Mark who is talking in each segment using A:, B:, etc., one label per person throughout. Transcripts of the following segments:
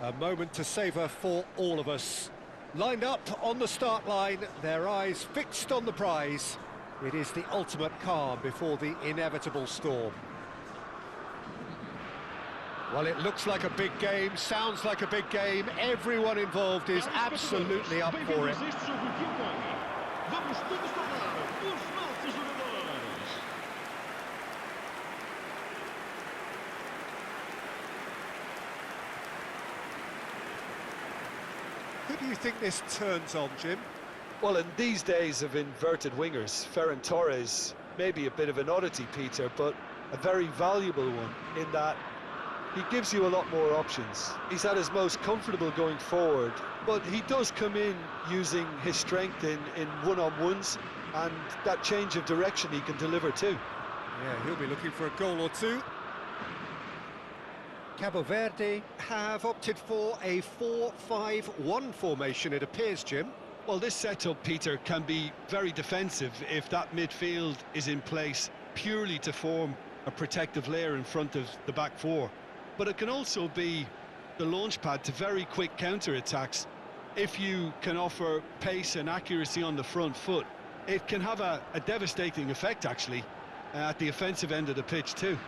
A: A moment to savour for all of us. Lined up on the start line, their eyes fixed on the prize. It is the ultimate calm before the inevitable storm. Well, it looks like a big game, sounds like a big game. Everyone involved is absolutely up for it. Who do you think this turns on, Jim?
B: Well, in these days of inverted wingers, Ferran Torres may be a bit of an oddity, Peter, but a very valuable one in that he gives you a lot more options. He's at his most comfortable going forward, but he does come in using his strength in one-on-ones, and that change of direction he can deliver too.
A: Yeah, he'll be looking for a goal or two. Cabo Verde have opted for a 4-5-1 formation, it appears, Jim.
B: Well, this setup, Peter, can be very defensive if that midfield is in place purely to form a protective layer in front of the back four. But it can also be the launchpad to very quick counter-attacks. If you can offer pace and accuracy on the front foot, it can have a devastating effect, actually, at the offensive end of the pitch too.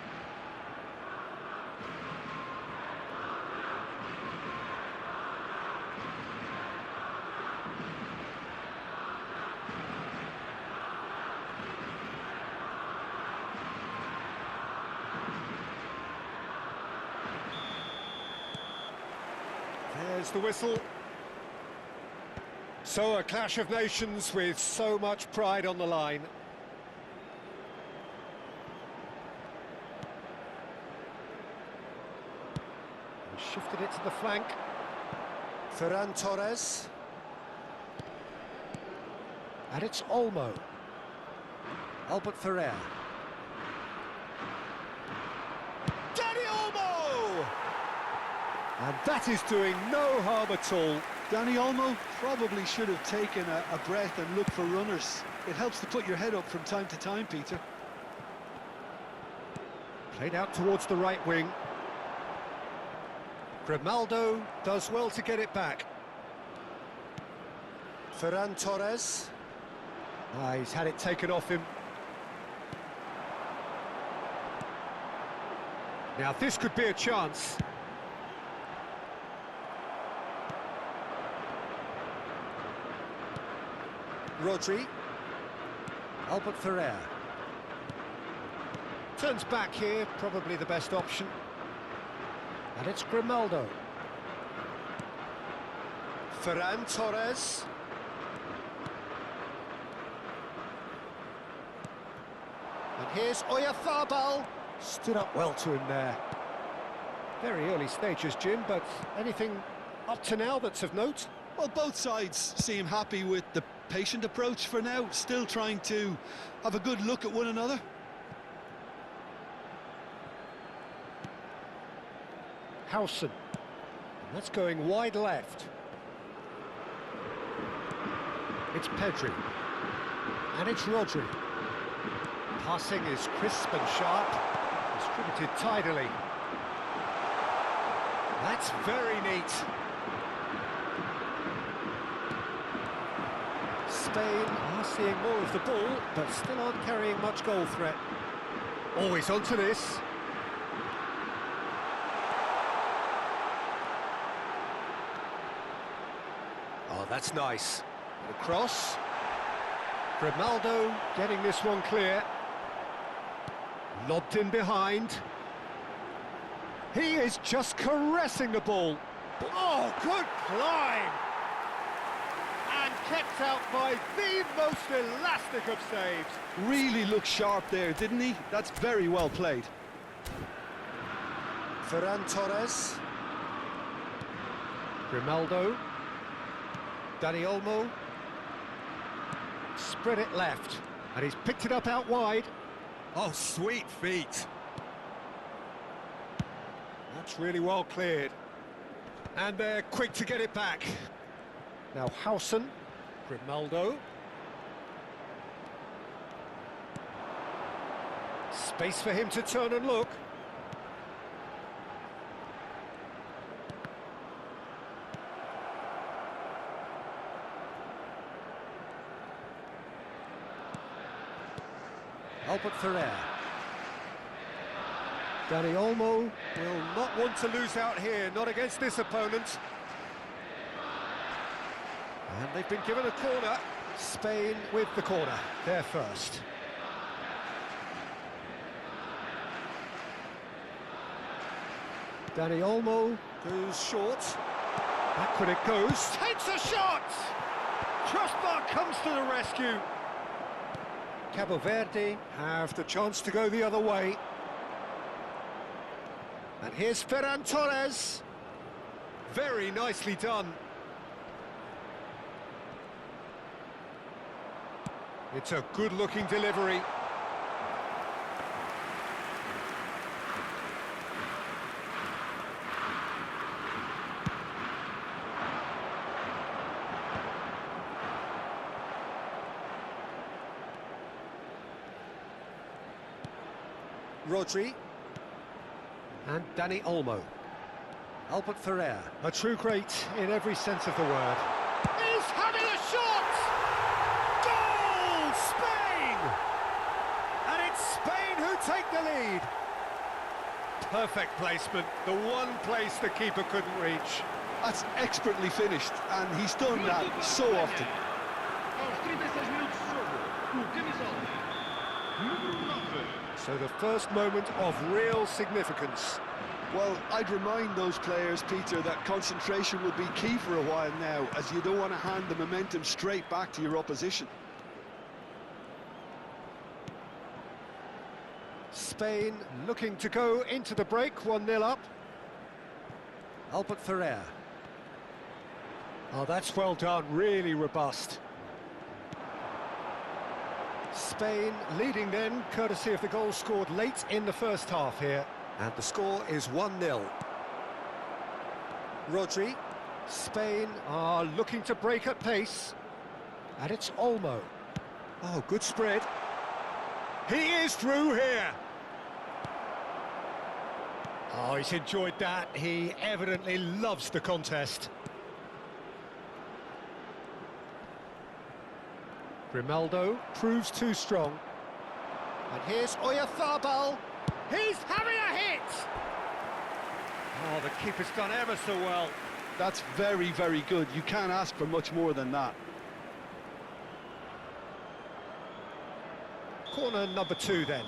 A: There's the whistle. So a clash of nations with so much pride on the line. He shifted it to the flank. Ferran Torres. And it's Olmo. Albert Ferrer. And that is doing no harm at all.
B: Dani Olmo probably should have taken a breath and looked for runners. It helps to put your head up from time to time, Peter.
A: Played out towards the right wing. Grimaldo does well to get it back. Ferran Torres. He's had it taken off him. Now this could be a chance. Rodri. Albert Ferrer. Turns back here, probably the best option. And it's Grimaldo. Ferran Torres. And here's Oyarzabal. Stood up well to him there. Very early stages, Jim, but anything up to now that's of note?
B: Well, both sides seem happy with the patient approach for now, still trying to have a good look at one another.
A: Howson. That's going wide left. It's Pedri. And it's Rodri. Passing is crisp and sharp. Distributed tidily. That's very neat. Spain are seeing more of the ball, but still aren't carrying much goal threat. Always onto this. Oh, that's nice. The cross. Grimaldo getting this one clear. Lobbed in behind. He is just caressing the ball. Oh, good climb! And kept out by the most elastic of saves.
B: Really looked sharp there, didn't he? That's very well played.
A: Ferran Torres. Grimaldo. Dani Olmo. Spread it left. And he's picked it up out wide. Oh, sweet feet. That's really well cleared. And they're quick to get it back. Now Howson, Grimaldo. Space for him to turn and look. Albert Ferrer. Dani Olmo will not want to lose out here, not against this opponent. And they've been given a corner. Spain with the corner, they're first. Dani Olmo goes short. Backward it goes. Takes a shot! Crossbar comes to the rescue. Cabo Verde have the chance to go the other way. And here's Ferran Torres. Very nicely done. It's a good-looking delivery. Rodri. And Dani Olmo. Albert Ferrer. A true great in every sense of the word. He's having a shot! Goal! Spain! And it's Spain who take the lead. Perfect placement. The one place the keeper couldn't reach.
B: That's expertly finished, and he's done that so often.
A: So the first moment of real significance.
B: Well, I'd remind those players, Peter, that concentration will be key for a while now, as you don't want to hand the momentum straight back to your opposition.
A: Spain looking to go into the break, 1-0 up. Albert Ferrer. Oh, that's well done, really robust. Spain leading then, courtesy of the goal scored late in the first half here. And the score is 1-0. Rodri. Spain are looking to break at pace. And it's Olmo. Oh, good spread. He is through here. Oh, he's enjoyed that. He evidently loves the contest. Grimaldo proves too strong. And here's Oyarzabal. He's having a hit! Oh, the keeper's done ever so well.
B: That's very, very good. You can't ask for much more than that.
A: Corner number 2 then.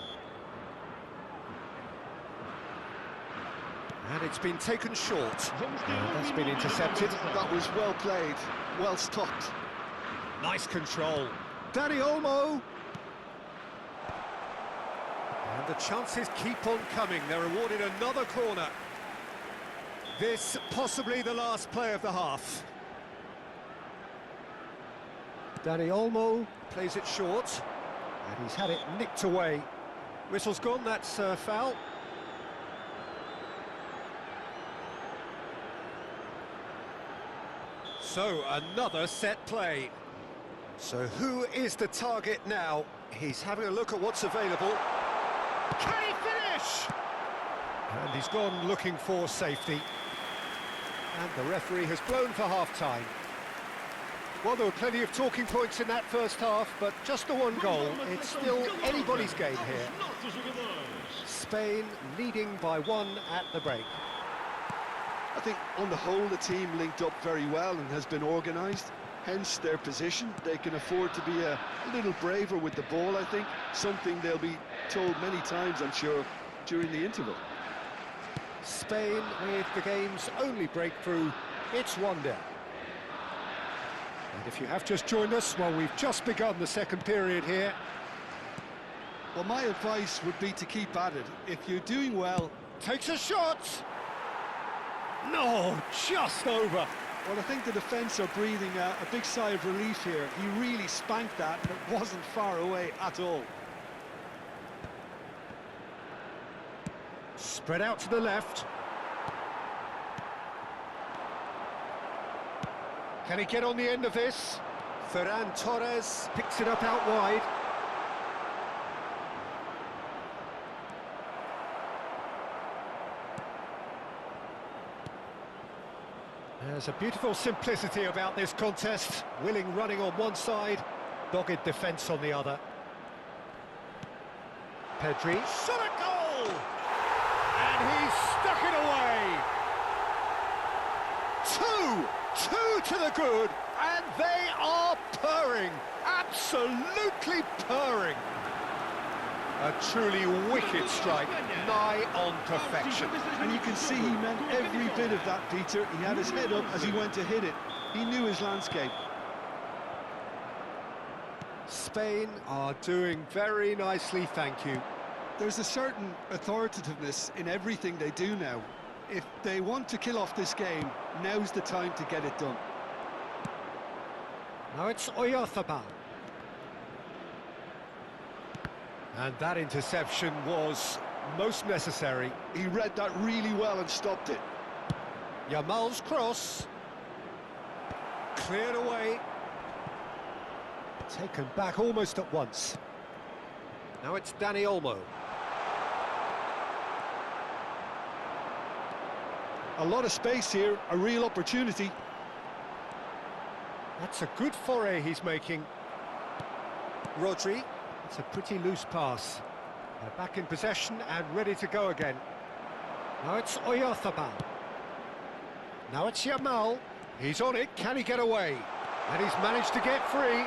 A: And it's been taken short. That's been intercepted.
B: That was well played, well stopped.
A: Nice control. Dani Olmo. And the chances keep on coming. They're awarded another corner. This possibly the last play of the half. Dani Olmo plays it short. And he's had it nicked away. Whistle's gone, that's a foul. So, another set play. So who is the target now? He's having a look at what's available. Can he finish? And he's gone looking for safety. And the referee has blown for half-time. Well, there were plenty of talking points in that first half, but just the one goal. It's still anybody's game here. Spain leading by 1 at the break.
B: I think on the whole the team linked up very well and has been organised, hence their position. They can afford to be a little braver with the ball, I think, something they'll be told many times, I'm sure, during the interval.
A: Spain with the game's only breakthrough, it's 1-0. And if you have just joined us, well, we've just begun the second period here.
B: Well, my advice would be to keep at it. If you're doing well...
A: Takes a shot! No, just over.
B: Well, I think the defence are breathing a big sigh of relief here. He really spanked that, and it wasn't far away at all.
A: Spread out to the left. Can he get on the end of this? Ferran Torres picks it up out wide. There's a beautiful simplicity about this contest. Willing running on one side, dogged defence on the other. Pedri, shot a goal! And he's stuck it away! Two to the good, and they are purring, absolutely purring. A truly wicked strike, nigh on perfection.
B: And you can see he meant every bit of that, Peter. He had his head up as he went to hit it. He knew his landscape.
A: Spain are doing very nicely, thank you.
B: There's a certain authoritativeness in everything they do now. If they want to kill off this game, now's the time to get it done.
A: Now it's Oyarzabal. And that interception was most necessary.
B: He read that really well and stopped it.
A: Yamal's cross. Cleared away. Taken back almost at once. Now it's Dani Olmo.
B: A lot of space here, a real opportunity.
A: That's a good foray he's making. Rodri. It's a pretty loose pass. They're back in possession and ready to go again. Now it's Oyarzabal. Now it's Yamal. He's on it. Can he get away? And he's managed to get free.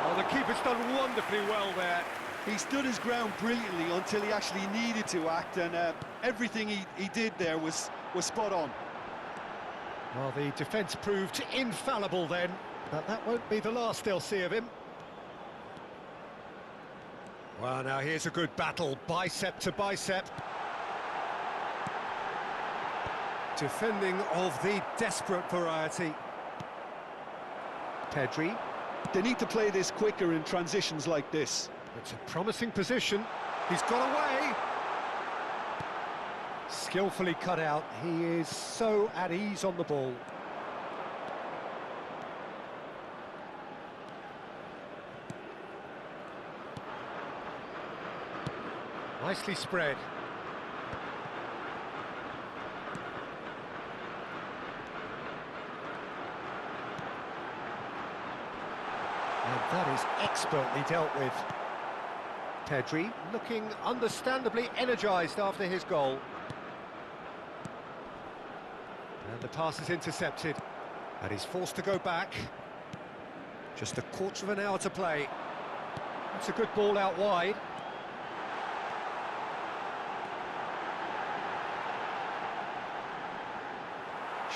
A: Oh, the keeper's done wonderfully well there.
B: He stood his ground brilliantly until he actually needed to act, and everything he did there was spot on.
A: Well, the defence proved infallible then, but that won't be the last they'll see of him. Well, now here's a good battle, bicep to bicep. Defending of the desperate variety. Pedri.
B: They need to play this quicker in transitions like this.
A: It's a promising position. He's got away. Skillfully cut out. He is so at ease on the ball. Nicely spread. And that is expertly dealt with. Pedri looking understandably energised after his goal. And the pass is intercepted. And he's forced to go back. Just a quarter of an hour to play. That's a good ball out wide.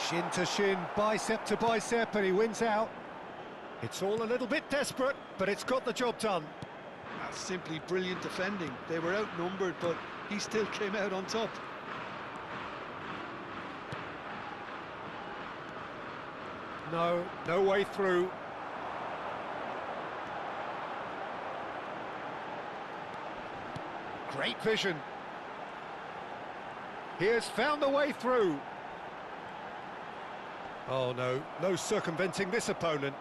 A: Shin to shin, bicep to bicep, and he wins out. It's all a little bit desperate, but it's got the job done.
B: That's simply brilliant defending. They were outnumbered, but he still came out on top.
A: No way through. Great vision. He has found a way through. Oh no circumventing this opponent.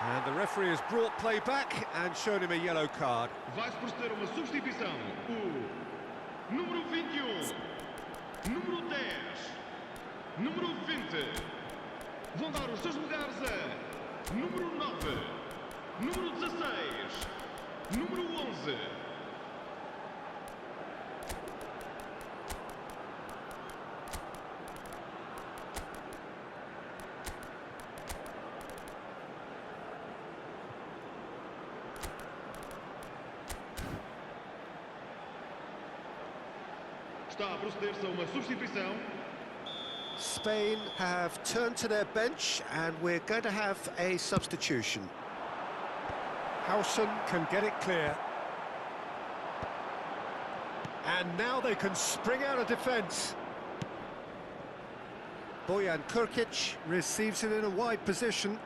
A: And the referee has brought play back and shown him a yellow card.
C: Vai-se proceder uma substituição. O número 21, número 10, número 20. Vão dar os seus lugares a número 9, número 16, número 11. Está a proceder-se a uma substituição.
A: Spain have turned to their bench and we're going to have a substitution. Howson can get it clear. And now they can spring out of defence. Bojan Krkić receives it in a wide position.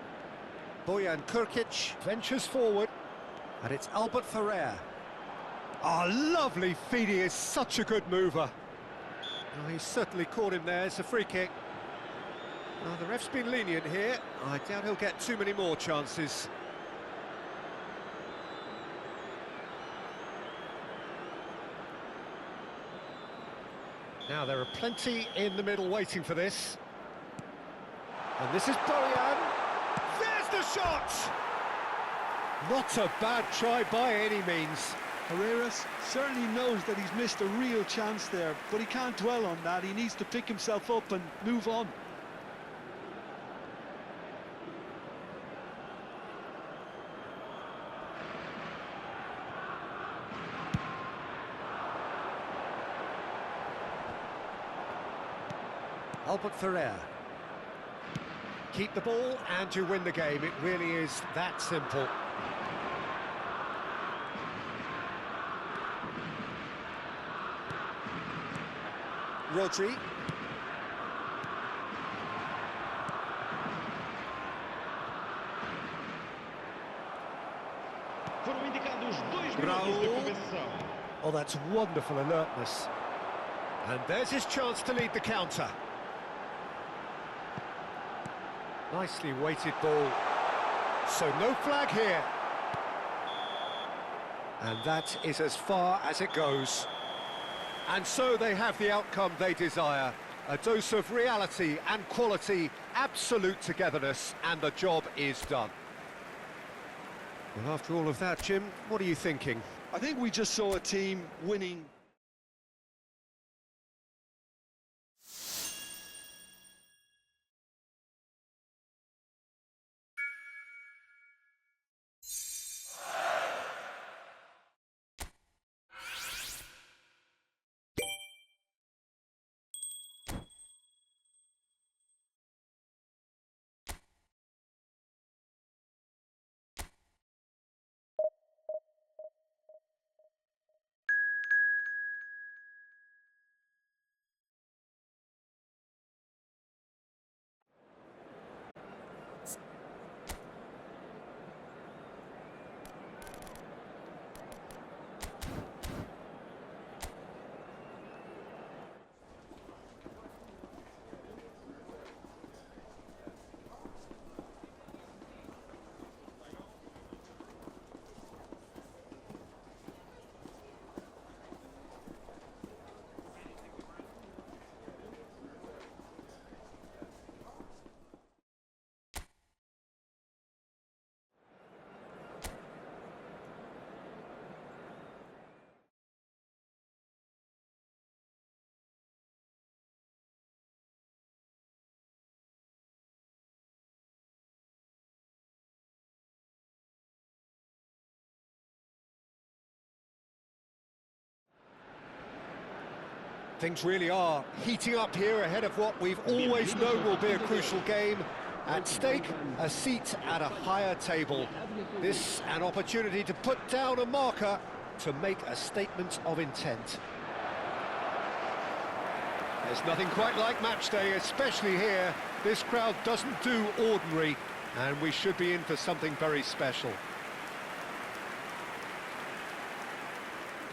A: Bojan Krkić ventures forward. And it's Albert Ferrer. Oh, lovely feed, he is such a good mover. Oh, he's certainly caught him there, it's a free kick. Oh, the ref's been lenient here. I doubt he'll get too many more chances. Now, there are plenty in the middle waiting for this. And this is Bojan. There's the shot! Not a bad try by any means.
B: Herrera certainly knows that he's missed a real chance there, but he can't dwell on that. He needs to pick himself up and move on.
A: Albert Ferrer. Keep the ball and you win the game. It really is that simple. Rodri.
C: Foram indicados 2 minutos de compensação.
A: Oh, that's wonderful alertness. And there's his chance to lead the counter. Nicely weighted ball. So no flag here. And that is as far as it goes. And so they have the outcome they desire. A dose of reality and quality, absolute togetherness, and the job is done. Well, after all of that, Jim, what are you thinking?
B: I think we just saw a team winning.
A: Things really are heating up here ahead of what we've always known will be a crucial game. At stake, a seat at a higher table. This an opportunity to put down a marker to make a statement of intent. There's nothing quite like match day, especially here. This crowd doesn't do ordinary, and we should be in for something very special.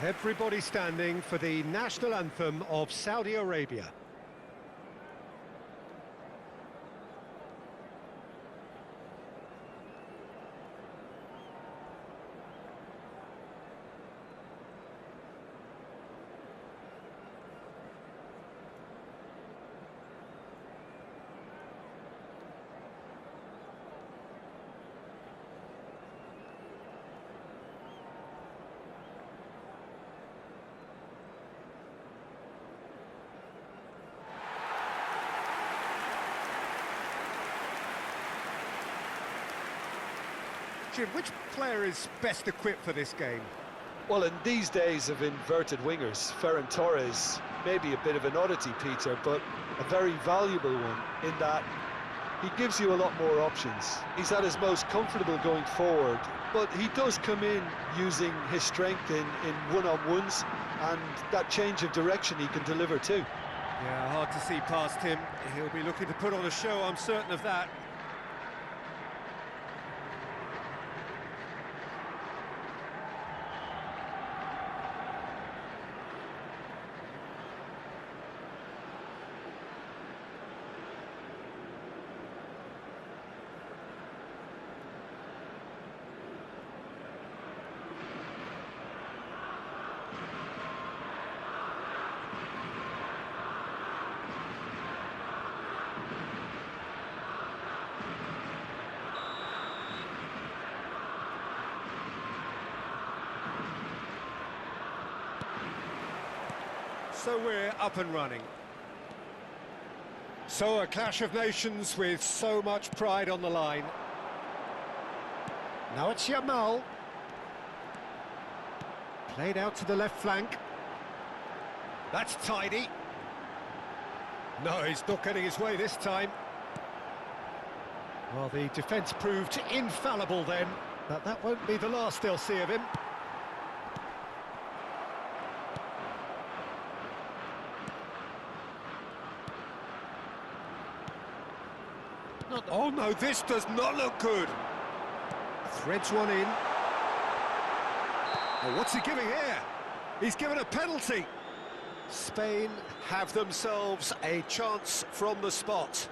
A: Everybody standing for the national anthem of Saudi Arabia. Jim, which player is best equipped for this game?
B: Well, in these days of inverted wingers, Ferran Torres may be a bit of an oddity, Peter, but a very valuable one in that he gives you a lot more options. He's at his most comfortable going forward, but he does come in using his strength in one-on-ones, and that change of direction he can deliver too.
A: Yeah, hard to see past him. He'll be looking to put on a show, I'm certain of that. So we're up and running. So a clash of nations with so much pride on the line. Now it's Yamal. Played out to the left flank. That's tidy. No, he's not getting his way this time. Well, the defence proved infallible then, but that won't be the last they'll see of him. Oh no, this does not look good. Threads one in. Oh, what's he giving here? He's given a penalty. Spain have themselves a chance from the spot.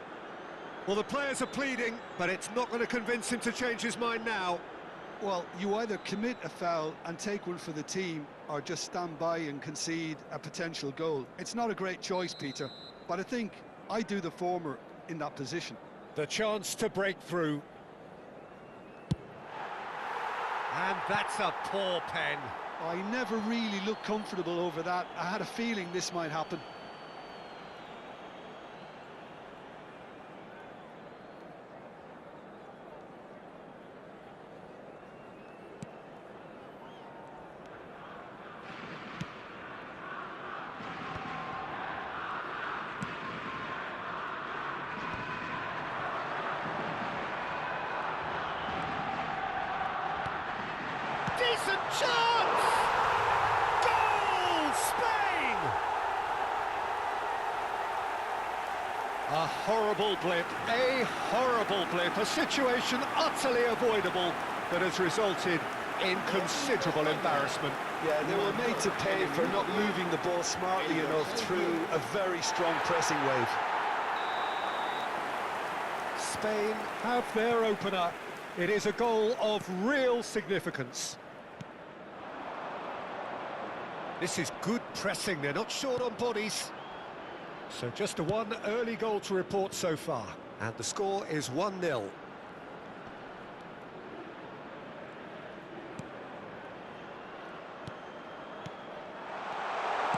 A: Well, the players are pleading, but it's not going to convince him to change his mind now.
B: Well, you either commit a foul and take one for the team, or just stand by and concede a potential goal. It's not a great choice, Peter, but I think I do the former in that position.
A: The chance to break through. And that's a poor pen.
B: I never really looked comfortable over that. I had a feeling this might happen.
A: Decent chance! Goal, Spain! A horrible blip, a situation utterly avoidable that has resulted in considerable embarrassment.
B: Yeah, they were made to pay for not moving the ball smartly enough through a very strong pressing wave.
A: Spain have their opener. It is a goal of real significance. This is good pressing, they're not short on bodies. So just a one early goal to report so far. And the score is 1-0.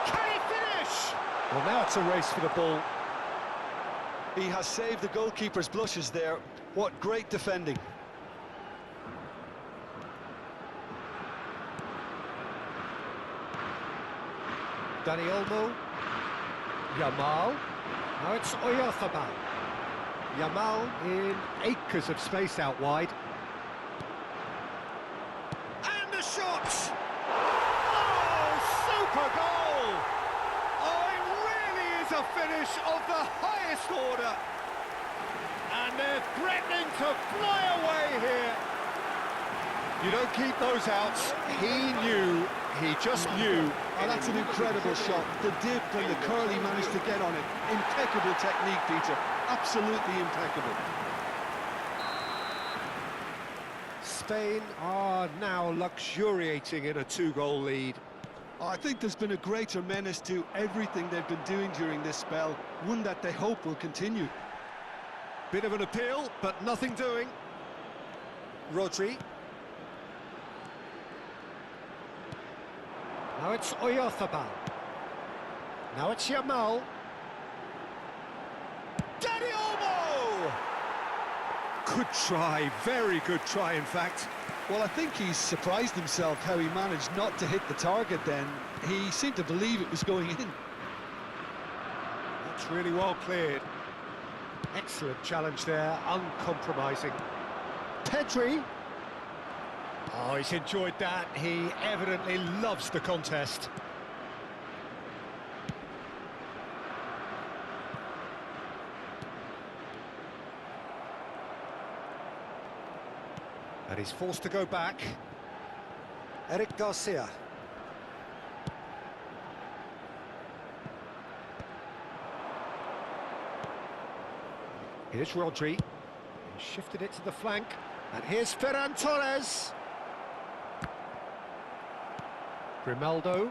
A: Can he finish? Well, now it's a race for the ball.
B: He has saved the goalkeeper's blushes there. What great defending.
A: Dani Olmo. Yamal. Now it's Oyarzabal. Yamal in acres of space out wide. And the shot! Oh, super goal! Oh, it really is a finish of the highest order. And they're threatening to fly away here. You don't keep those outs. He just knew.
B: Oh, that's an incredible shot. The dip and the curl he managed to get on it. Impeccable technique, Peter. Absolutely impeccable.
A: Spain are now luxuriating in a two-goal lead.
B: Oh, I think there's been a greater menace to everything they've been doing during this spell. One that they hope will continue.
A: Bit of an appeal, but nothing doing. Rodri. Now it's Oyarzabal. Now it's Yamal. Dani Olmo! Good try, very good try in fact.
B: Well, I think he's surprised himself how he managed not to hit the target then. He seemed to believe it was going in.
A: That's really well cleared. Excellent challenge there, uncompromising. Pedri. Oh, he's enjoyed that. He evidently loves the contest. And he's forced to go back. Eric Garcia. Here's Rodri. He shifted it to the flank. And here's Ferran Torres. Grimaldo.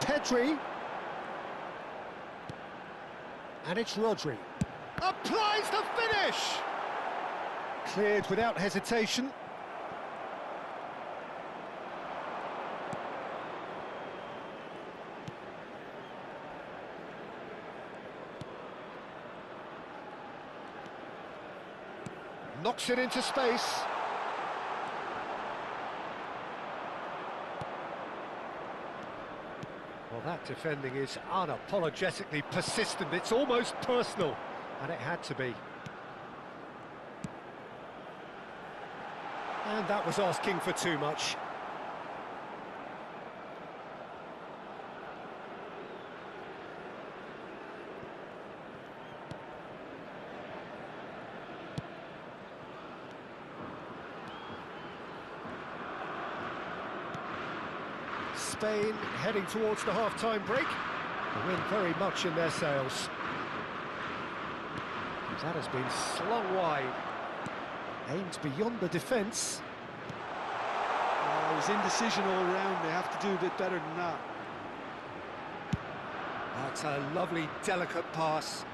A: Pedri. And it's Rodri. Applies the finish! Cleared without hesitation. Knocks it into space. Well, that defending is unapologetically persistent. It's almost personal, and it had to be. And that was asking for too much. Spain heading towards the half-time break. The wind very much in their sails. That has been slung wide. Aimed beyond the defence.
B: It was indecision all round. They have to do a bit better than that.
A: That's a lovely, delicate pass.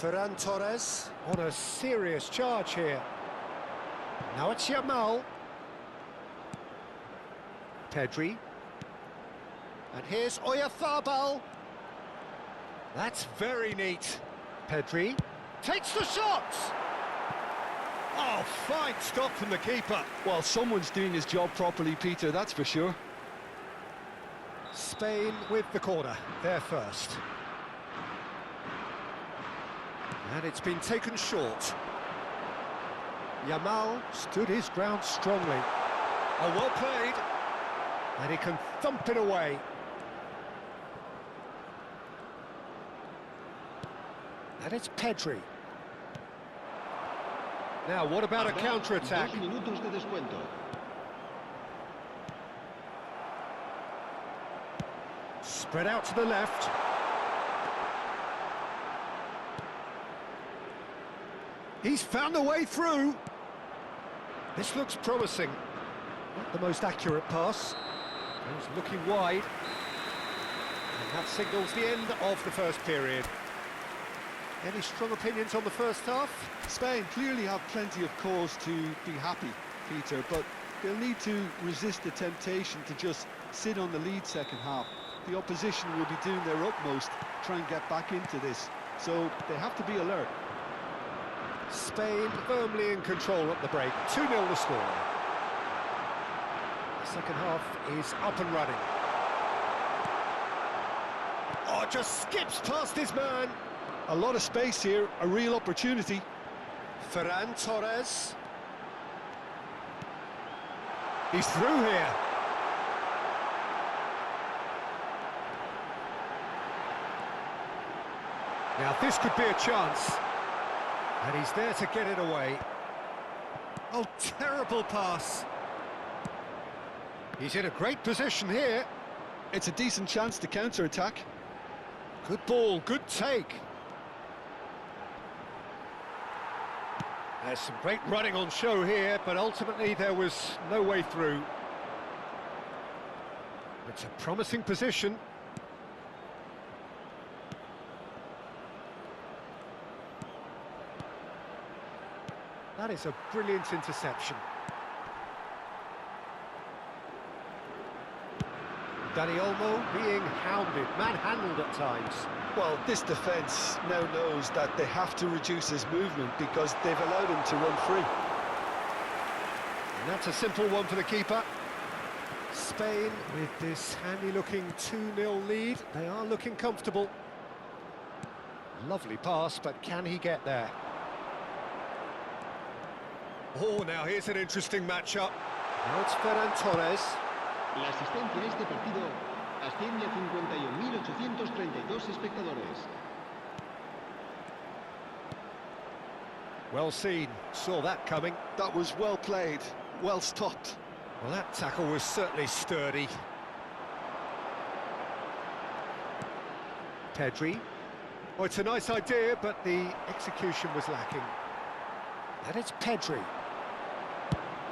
A: Ferran Torres on a serious charge here. Now it's Yamal. Pedri. And here's Oyarzabal. That's very neat. Pedri takes the shot. Oh, fine stop from the keeper.
B: Well, someone's doing his job properly, Peter, that's for sure.
A: Spain with the corner, they're first. And it's been taken short. Yamal stood his ground strongly. Oh, well played. And he can thump it away. And it's Pedri. Now, what about a counter-attack?
C: 2 minutos de descuento.
A: Spread out to the left. He's found a way through. This looks promising. Not the most accurate pass. He's looking wide. And that signals the end of the first period. Any strong opinions on the first half?
B: Spain clearly have plenty of cause to be happy, Peter, but they'll need to resist the temptation to just sit on the lead second half. The opposition will be doing their utmost to try and get back into this, so they have to be alert.
A: Spain firmly in control at the break. 2-0 the score. The second half is up and running. Oh, just skips past his man.
B: A lot of space here, a real opportunity.
A: Ferran Torres. He's through here. Now this could be a chance. And he's there to get it away. Oh, terrible pass. He's in a great position here.
B: It's a decent chance to counter-attack.
A: Good ball, good take. There's some great running on show here, but ultimately there was no way through. It's a promising position. That is a brilliant interception. Dani Olmo being hounded, manhandled at times.
B: Well, this defence now knows that they have to reduce his movement because they've allowed him to run free.
A: And that's a simple one for the keeper. Spain with this handy-looking 2-0 lead. They are looking comfortable. Lovely pass, but can he get there? Oh, now here's an interesting matchup. Now it's Ferran Torres.
C: La asistencia a este partido asciende a 51.832 espectadores.
A: Well seen, saw that coming.
B: That was well played, well stopped.
A: Well, that tackle was certainly sturdy. Pedri. Oh, it's a nice idea, but the execution was lacking. And it's Pedri.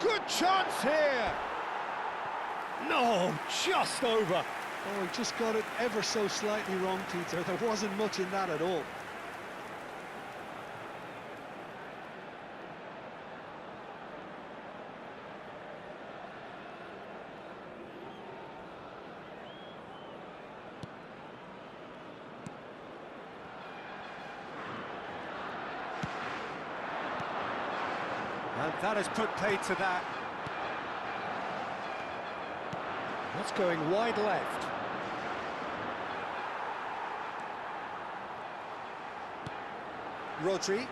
A: Good chance here! No, just over.
B: Oh, he just got it ever so slightly wrong, Peter. There wasn't much in that at all.
A: And that has put paid to that. That's going wide left. Rodri.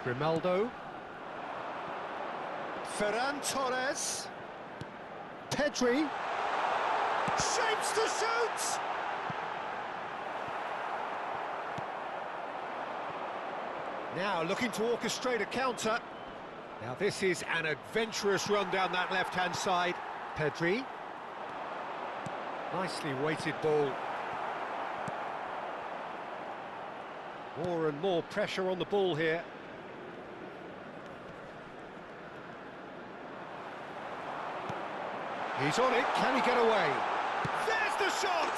A: Grimaldo. Ferran Torres. Pedri. Shapes to shoot! Now looking to orchestrate a counter. Now this is an adventurous run down that left-hand side. Pedri. Nicely weighted ball. More and more pressure on the ball here. He's on it, can he get away? There's the shot!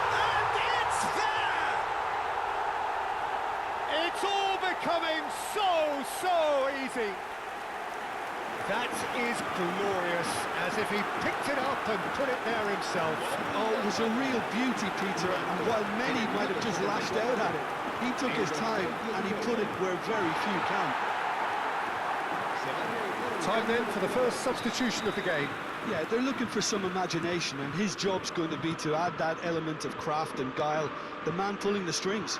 A: And it's there! It's all becoming so easy. That is glorious, as if he picked it up and put it there himself.
B: Oh, it was a real beauty, Peter, and while many might have just lashed out at it, he took his time and he put it where very few can.
A: Time then for the first substitution of the game.
B: Yeah, they're looking for some imagination, and his job's going to be to add that element of craft and guile, the man pulling the strings.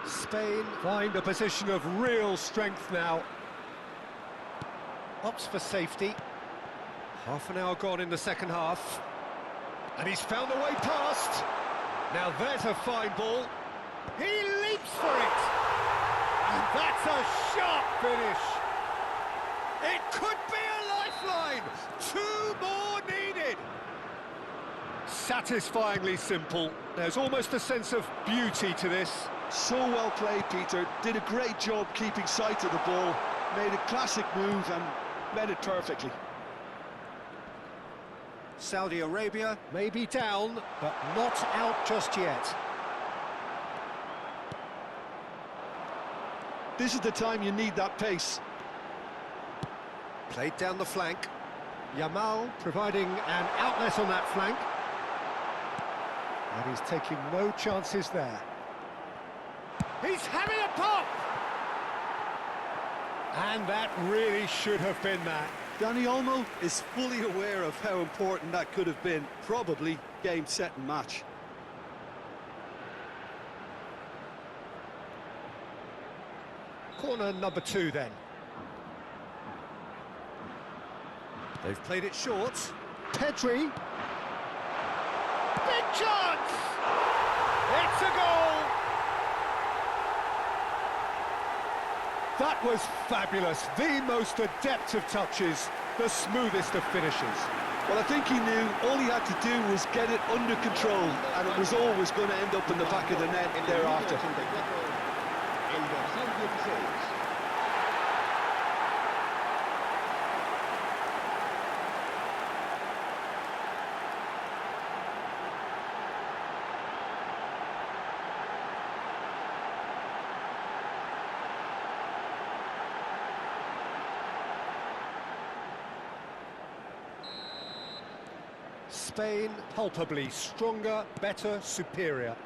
A: Spain find a position of real strength now. Opts for safety. Half an hour gone in the second half. And he's found a way past. Now there's a fine ball. He leaps for it. And that's a sharp finish. It could be a lifeline. 2 more needed. Satisfyingly simple. There's almost a sense of beauty to this.
B: So well played, Peter. Did a great job keeping sight of the ball. Made a classic move and met it perfectly.
A: Saudi Arabia may be down, but not out just yet.
B: This is the time you need that pace.
A: Played down the flank. Yamal providing an outlet on that flank. And he's taking no chances there. He's having a pop! And that really should have been that.
B: Dani Olmo is fully aware of how important that could have been. Probably game, set and match.
A: Corner number 2 then. They've played it short. Pedri. Big chance! It's a goal! That was fabulous. The most adept of touches, the smoothest of finishes.
B: Well, I think he knew all he had to do was get it under control, and it was always going to end up in the back of the net thereafter.
A: Spain palpably stronger, better, superior.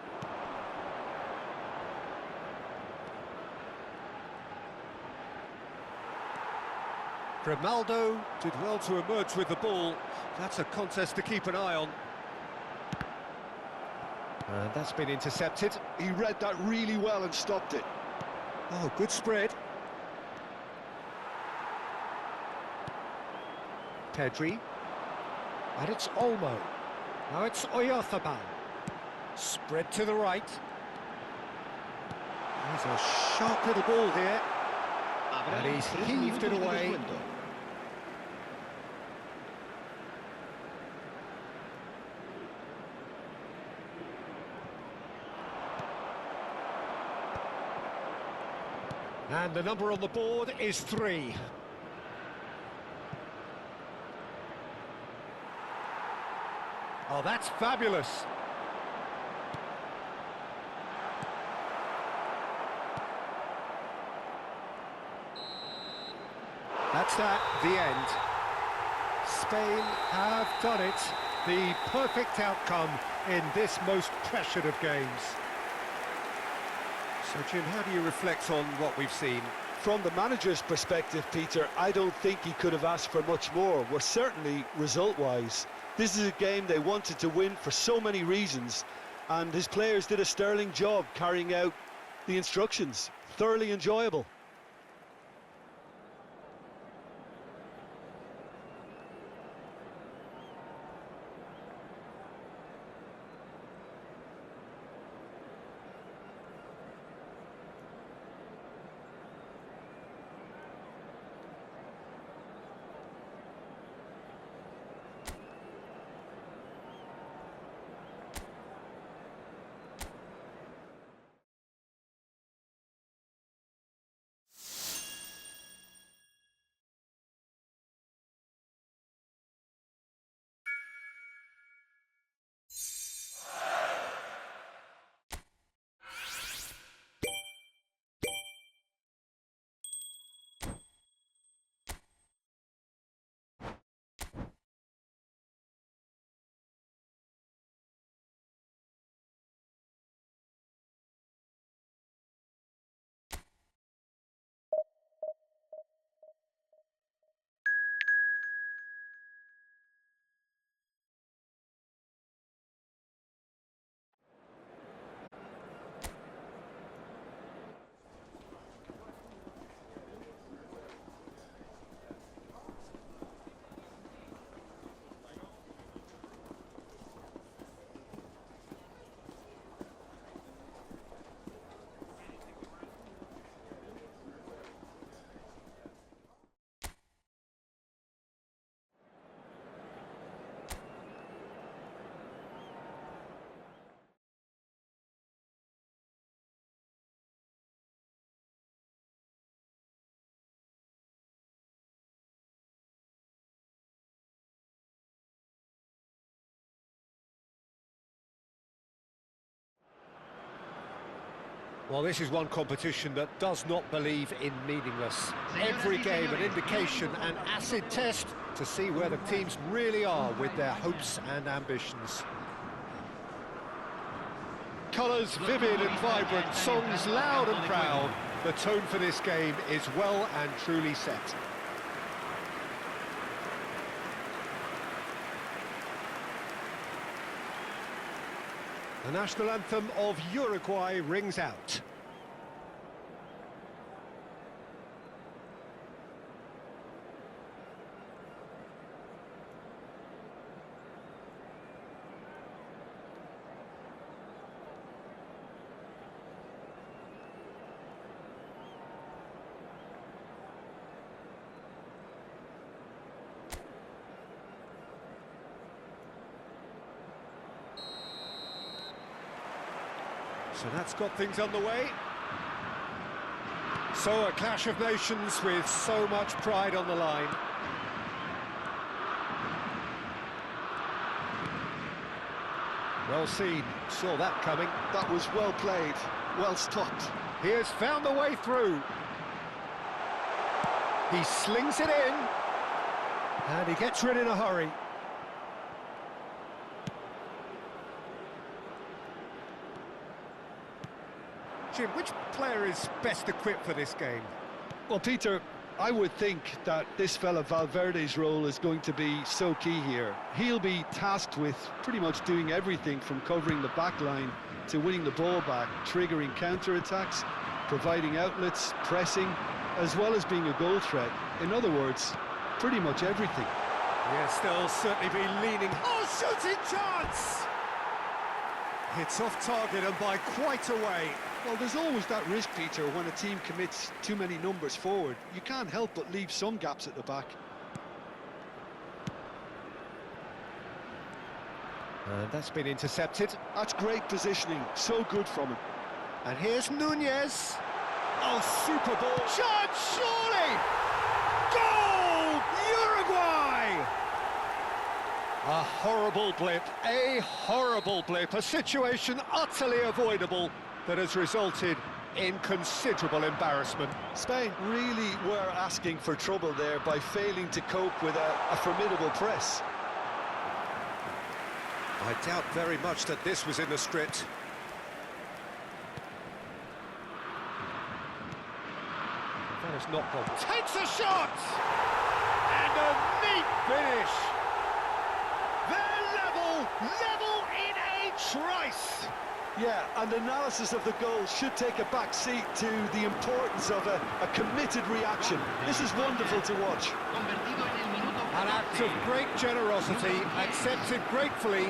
A: Grimaldo did well to emerge with the ball. That's a contest to keep an eye on. And that's been intercepted.
B: He read that really well and stopped it.
A: Oh, good spread. Pedri. And it's Olmo. Now it's Oyarzabal. Spread to the right. There's a sharp little ball here. And he's heaved it away. And the number on the board is 3. Oh, that's fabulous. That's that, the end. Spain have done it. The perfect outcome in this most pressured of games. So, Jim, how do you reflect on what we've seen?
B: from the manager's perspective, Peter, I don't think he could have asked for much more. Well, certainly result-wise. This is a game they wanted to win for so many reasons, and his players did a sterling job carrying out the instructions. Thoroughly enjoyable.
A: Well, this is one competition that does not believe in meaningless. Every game an indication, an acid test to see where the teams really are with their hopes and ambitions. Colours vivid and vibrant, songs loud and proud. The tone for this game is well and truly set. The national anthem of Uruguay rings out. So that's got things underway. So a clash of nations with so much pride on the line. Well seen, saw that coming.
B: That was well played, well stopped.
A: He has found the way through. He slings it in. And he gets rid in a hurry. Jim, which player is best equipped for this game?
B: Well, Peter, I would think that this fella Valverde's role is going to be so key here. He'll be tasked with pretty much doing everything from covering the back line to winning the ball back, triggering counter-attacks, providing outlets, pressing, as well as being a goal threat. In other words, pretty much everything.
A: Yes, they'll certainly be leaning. Oh, shooting chance! It's off target and by quite a way.
B: Well, there's always that risk, Peter, when a team commits too many numbers forward. You can't help but leave some gaps at the back.
A: And that's been intercepted.
B: That's great positioning, so good from him.
A: And here's Nunez. Oh, super ball. Shot, surely! Goal! Uruguay! A horrible blip, a situation utterly avoidable that has resulted in considerable embarrassment.
B: Spain really were asking for trouble there by failing to cope with a formidable press.
A: I doubt very much that this was in the script. That has not gone. Takes a shot! And a neat finish! They're level in a trice!
B: Yeah, and analysis of the goal should take a back seat to the importance of a committed reaction. This is wonderful to watch.
A: An act of great generosity, accepted gratefully,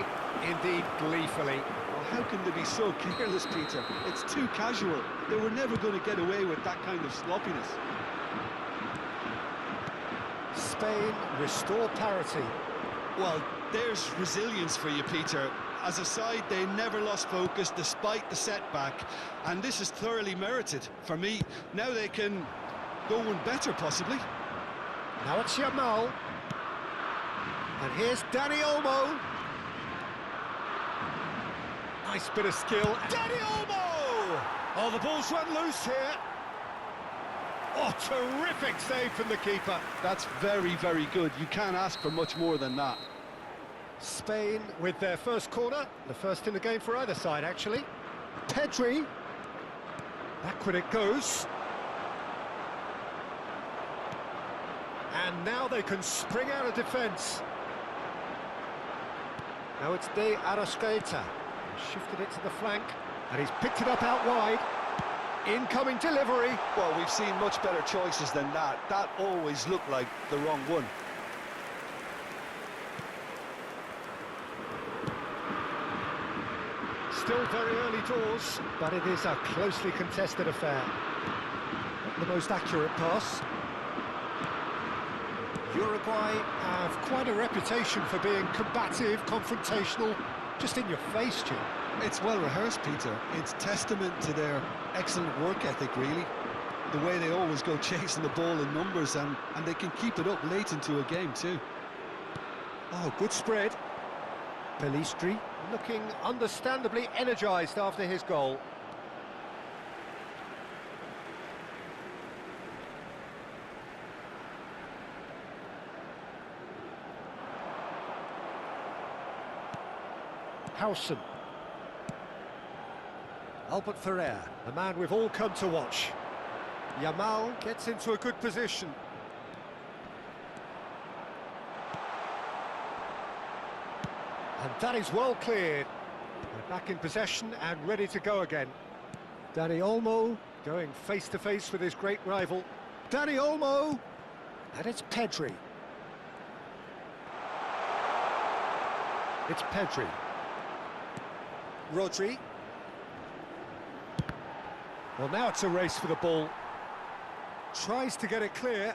A: indeed gleefully.
B: Well, how can they be so careless, Peter? It's too casual. They were never going to get away with that kind of sloppiness.
A: Spain restore parity.
B: Well, there's resilience for you, Peter. As a side, they never lost focus despite the setback, and this is thoroughly merited. For me, now they can go one better, possibly.
A: Now it's Yamal. And here's Dani Olmo. Nice bit of skill. Dani Olmo! Oh, the ball's run loose here. Oh, terrific save from the keeper.
B: That's very, very good. You can't ask for much more than that.
A: Spain with their first corner, the first in the game for either side, actually. Pedri. Backward it goes. And now they can spring out of defence. Now it's De Arrascaeta. Shifted it to the flank, and he's picked it up out wide. Incoming delivery.
B: Well, we've seen much better choices than that. That always looked like the wrong one.
A: Still very early doors, but it is a closely contested affair. Not the most accurate pass. Uruguay have quite a reputation for being combative, confrontational, just in your face, Jim.
B: It's well rehearsed, Peter. It's testament to their excellent work ethic, really. The way they always go chasing the ball in numbers, and they can keep it up late into a game too.
A: Oh, good spread. Pelistri looking understandably energised after his goal. Howson. Albert Ferrer, the man we've all come to watch. Yamal gets into a good position. And that is well cleared. They're back in possession and ready to go again. Dani Olmo going face-to-face with his great rival. Dani Olmo! And it's Pedri. It's Pedri. Rodri. Well, now it's a race for the ball. Tries to get it clear.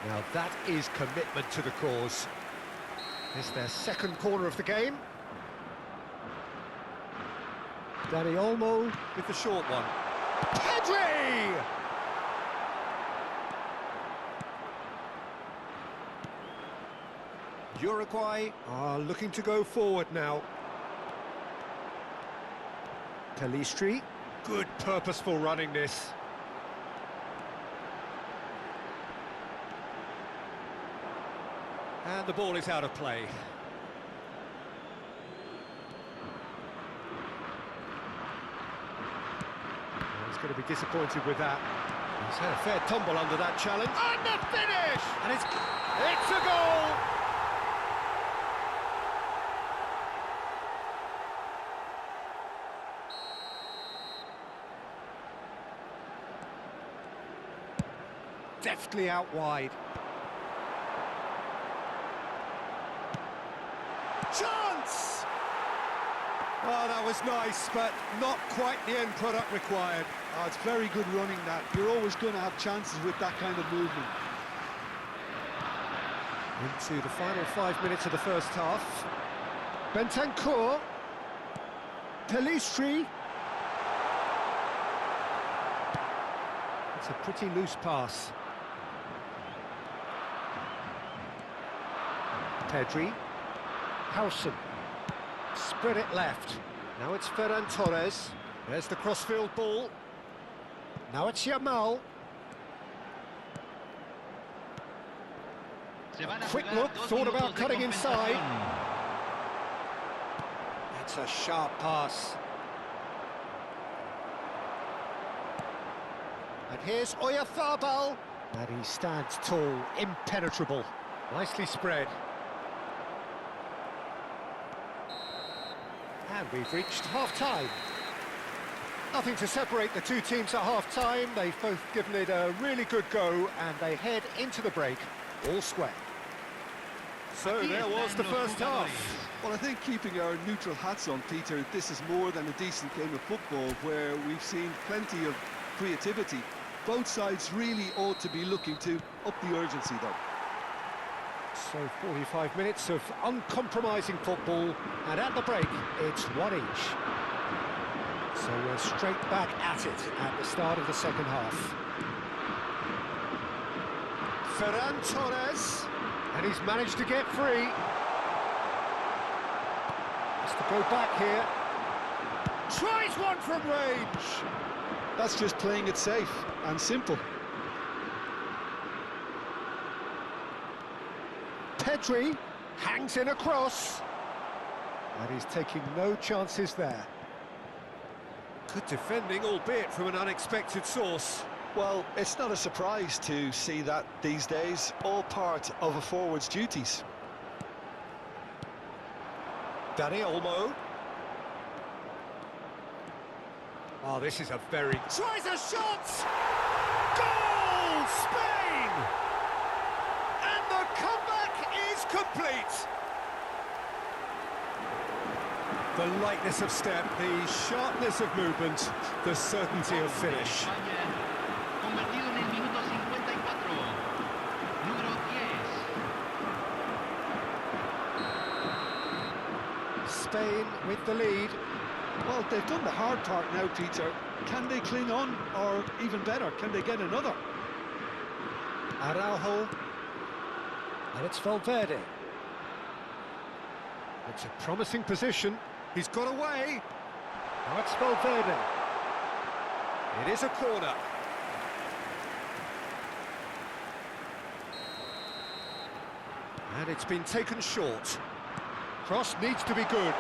A: Now that is commitment to the cause. It's their second corner of the game. Dani Olmo with the short one. Pedri! Uruguay are looking to go forward now. Pelistri, good purposeful running this. And the ball is out of play. He's going to be disappointed with that. He's had a fair tumble under that challenge. And the finish! And it's a goal! Deftly out wide. Chance! Oh, that was nice, but not quite the end product required.
B: Oh, it's very good running, that. You're always going to have chances with that kind of movement.
A: Into the final 5 minutes of the first half. Bentancur. Pelistri. It's a pretty loose pass. Pedri. Howson. Spread it left. Now it's Ferran Torres. There's the crossfield ball. Now it's Yamal. Quick look, thought about cutting inside. That's a sharp pass. And here's eFootball. And he stands tall, impenetrable. Nicely spread. And we've reached half-time. Nothing to separate the two teams at half-time. They've both given it a really good go, and they head into the break all square. So there was the first half.
B: Well, I think keeping our neutral hats on, Peter, this is more than a decent game of football where we've seen plenty of creativity. Both sides really ought to be looking to up the urgency, though.
A: So 45 minutes of uncompromising football, and at the break, it's one each. So we're straight back at it at the start of the second half. Ferran Torres, and he's managed to get free. Has to go back here. Tries one from range.
B: That's just playing it safe and simple.
A: Pedri hangs in a cross. And he's taking no chances there. Good defending, albeit from an unexpected source.
B: Well, it's not a surprise to see that these days, all part of a forward's duties.
A: Dani Olmo. Oh, this is a very... Tries a shot! Goal! Spain! And the comeback is complete! The lightness of step, the sharpness of movement, the certainty of finish.
C: Convertido en el minuto 54. Número 10.
A: Spain with the lead.
B: Well, they've done the hard part now, Peter. Can they cling on, or even better, can they get another?
A: Araujo. And it's Valverde. It's a promising position. He's got away. Now it's Valverde. It is a corner. And it's been taken short. Cross needs to be good.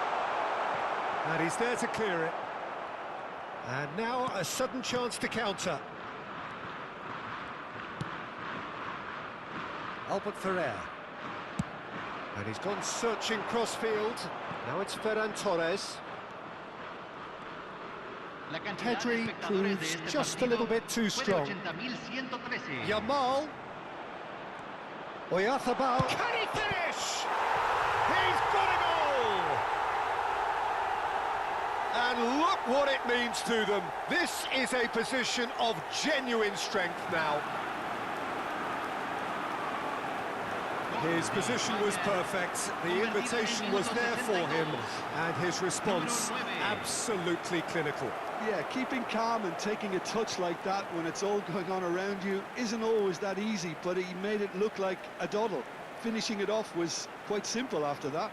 A: And he's there to clear it. And now a sudden chance to counter. Albert Ferrer. And he's gone searching crossfield. Now it's Ferran Torres. Pedri proves just a little bit too strong. Yamal. Oyarzabal. Can he finish? He's got a goal! And look what it means to them. This is a position of genuine strength now. His position was perfect, the invitation was there for him, and his response absolutely clinical.
B: Yeah, keeping calm and taking a touch like that when it's all going on around you isn't always that easy, but he made it look like a doddle. Finishing it off was quite simple after that.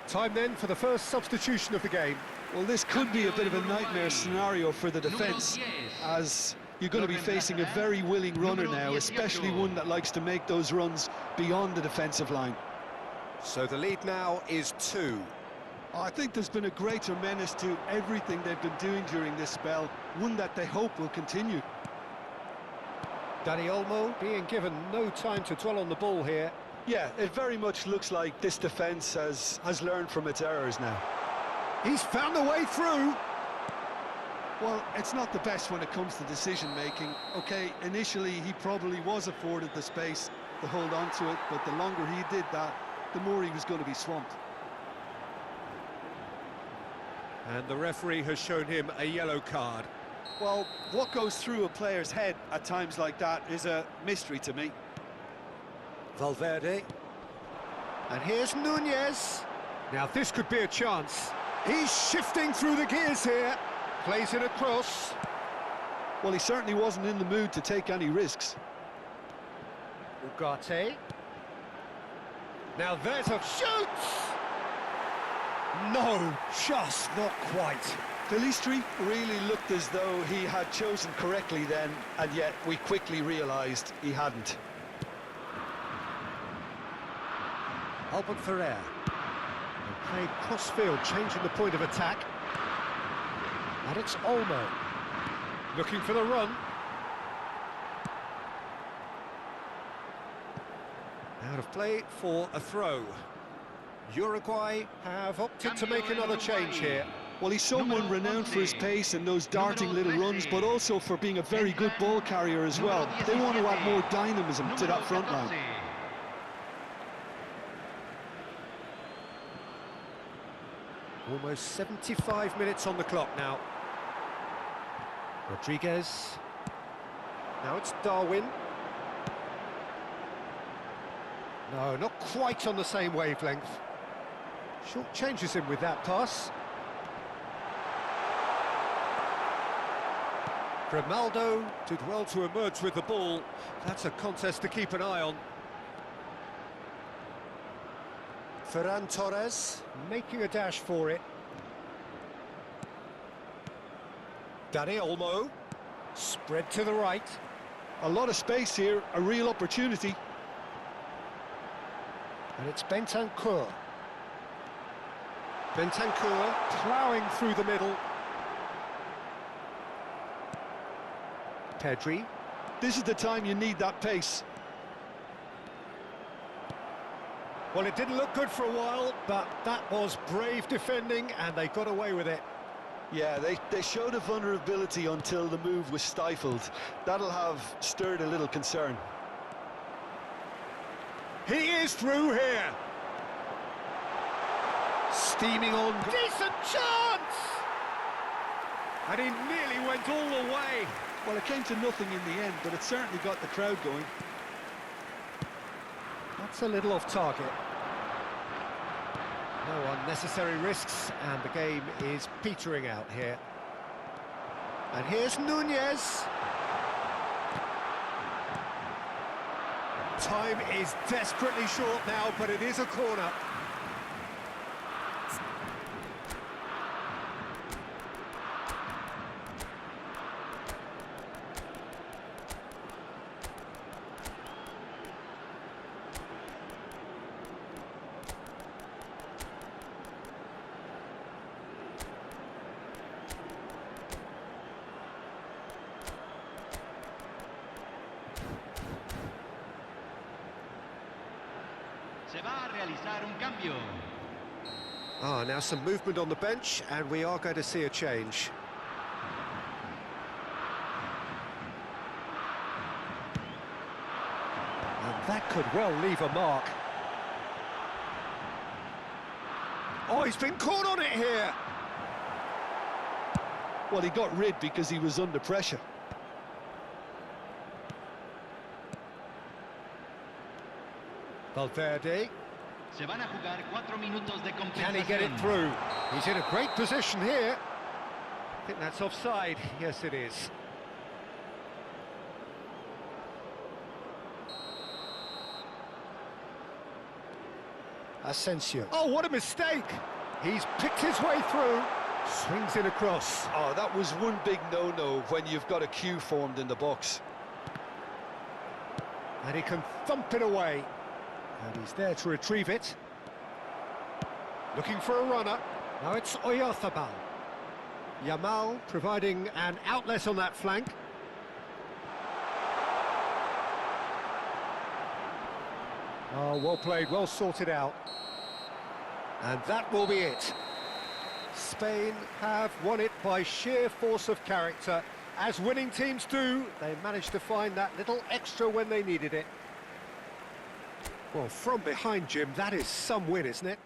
A: Time then for the first substitution of the game.
B: Well, this could be a bit of a nightmare scenario for the defence, as you're going to be facing a very willing runner now, especially one that likes to make those runs beyond the defensive line.
A: So the lead now is 2.
B: I think there's been a greater menace to everything they've been doing during this spell, one that they hope will continue.
A: Dani Olmo being given no time to dwell on the ball here.
B: Yeah, it very much looks like this defence has learned from its errors now.
A: He's found a way through.
B: Well, it's not the best when it comes to decision-making. OK, initially he probably was afforded the space to hold on to it, but the longer he did that, the more he was going to be swamped.
A: And the referee has shown him a yellow card.
B: Well, what goes through a player's head at times like that is a mystery to me.
A: Valverde. And here's Nunez. Now this could be a chance. He's shifting through the gears here. Plays it across.
B: Well, he certainly wasn't in the mood to take any risks.
A: Ugarte. Now there's a shoot! No, just not quite.
B: Pellistri really looked as though he had chosen correctly then, and yet we quickly realised he hadn't.
A: Albert Ferrer. They play cross-field, changing the point of attack. And it's Olmo. Looking for the run. Out of play for a throw. Uruguay have opted to make another change here.
B: Well, he's someone renowned for his pace and those darting little runs, but also for being a very good ball carrier as well. They want to add more dynamism to that front line.
A: Almost 75 minutes on the clock now. Rodriguez. Now it's Darwin. No, not quite on the same wavelength. Short changes him with that pass. Grimaldo did well to emerge with the ball. That's a contest to keep an eye on. Ferran Torres making a dash for it. Dani Olmo, spread to the right.
B: A lot of space here, a real opportunity.
A: And it's Bentancur. Bentancur ploughing through the middle. Pedri.
B: This is the time you need that pace.
A: Well, it didn't look good for a while, but that was brave defending, and they got away with it.
B: Yeah, they showed a vulnerability until the move was stifled. That'll have stirred a little concern.
A: He is through here. Steaming on. Decent chance! And he nearly went all the way.
B: Well, it came to nothing in the end, but it certainly got the crowd going.
A: That's a little off target. No unnecessary risks, and the game is petering out here. And here's Nunez. Time is desperately short now, but it is a corner.
C: Se va a realizar un cambio.
A: Now some movement on the bench, and we are going to see a change. And that could well leave a mark. Oh, he's been caught on it here.
B: Well, he got rid because he was under pressure.
A: Valverde.
C: Se van a jugar 4 minutos de compensación.
A: Can he get it through? He's in a great position here. I think that's offside. Yes, it is. Asensio. Oh, what a mistake! He's picked his way through. Swings it across.
B: Oh, that was one big no-no when you've got a queue formed in the box.
A: And he can thump it away. And he's there to retrieve it. Looking for a runner. Now it's Oyarzabal. Yamal providing an outlet on that flank. Oh, well played, well sorted out. And that will be it. Spain have won it by sheer force of character. As winning teams do, they managed to find that little extra when they needed it. Well, from behind, Jim, that is some win, isn't it?